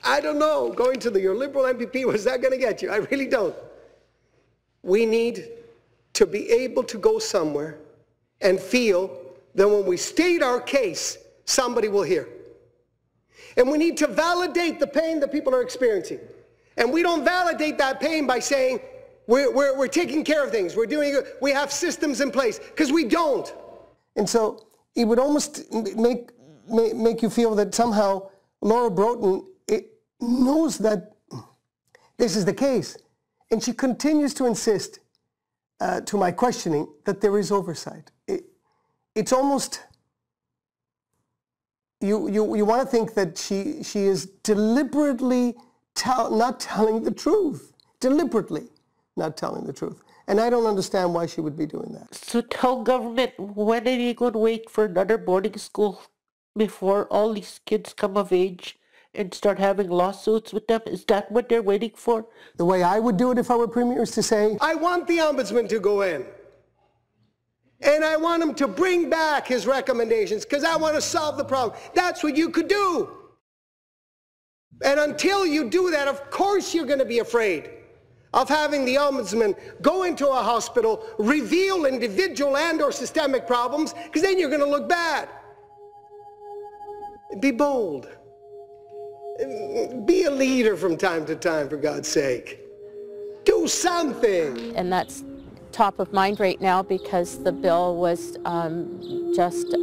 I don't know, going to your Liberal MPP, was that going to get you? I really don't. We need to be able to go somewhere and feel that when we state our case, somebody will hear. And we need to validate the pain that people are experiencing. And we don't validate that pain by saying, we're taking care of things, we have systems in place, because we don't. And so it would almost make you feel that somehow Laura Broughton knows that this is the case. And she continues to insist to my questioning that there is oversight. It's almost, you want to think that she is deliberately not telling the truth, deliberately not telling the truth. And I don't understand why she would be doing that. So tell government, when are you going to wait for another boarding school before all these kids come of age and start having lawsuits with them? Is that what they're waiting for? The way I would do it if I were Premier is to say, I want the Ombudsman to go in. And I want him to bring back his recommendations because I want to solve the problem. That's what you could do. And until you do that, of course you're going to be afraid of having the Ombudsman go into a hospital, reveal individual and or systemic problems, because then you're going to look bad. Be bold. Be a leader from time to time, for God's sake. Do something. And that's top of mind right now because the bill was just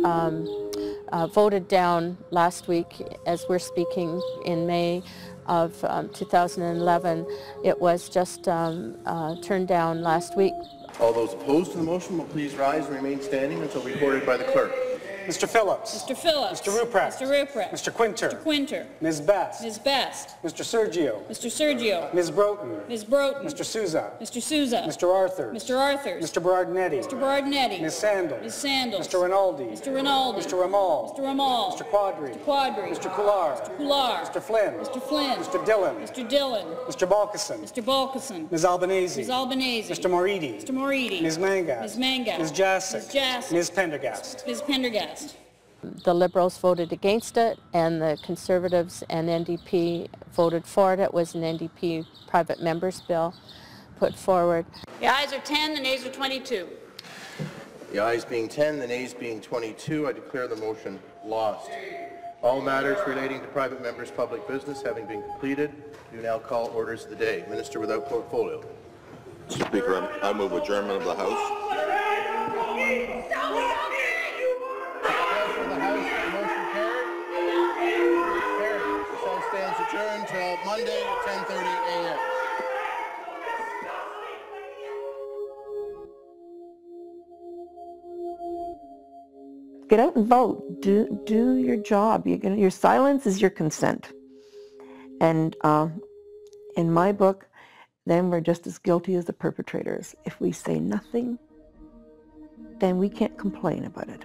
voted down last week as we're speaking in May of 2011. It was just turned down last week. All those opposed to the motion will please rise and remain standing until reported by the clerk. Mr. Phillips. Mr. Phillips. Mr. Ruprecht. Mr. Ruprecht. Mr. Quinter. Mr. Quinter. Ms. Best. Ms. Best. Mr. Sergio. Mr. Sergio. Ms. Broughton. Ms. Broughton. Mr. Souza. Mr. Souza. Mr. Arthurs. Mr. Arthurs. Mr. Berardinetti. Mr. Berardinetti. Ms. Sandals. Ms. Sandals. Mr. Rinaldi. Mr. Rinaldi. Mr. Ramal. Mr. Ramal. Mr. Quadri. Mr. Quadri. Mr. Kular. Mr. Kular. Mr. Flynn. Mr. Flynn. Mr. Dillon. Mr. Dillon. Mr. Balkison. Mr. Balkison. Ms. Albanese. Ms. Albanese. Mr. Moridi. Mr. Moridi. Ms. Mangas. Ms. Mangas. Ms. Jassic. Ms. Jassic. Ms. Pendergast. Ms. Pendergast. The Liberals voted against it, and the Conservatives and NDP voted for it. It was an NDP private members bill put forward. The ayes are 10, the nays are 22. The ayes being 10, the nays being 22, I declare the motion lost. All matters relating to private members' public business having been completed, do now call orders of the day. Minister without portfolio. Mr. Speaker, I move adjournment of the House. Stands adjourned till Monday at 10:30 a.m. Get out and vote. Do your job. Your silence is your consent. And in my book, then we're just as guilty as the perpetrators. If we say nothing, then we can't complain about it.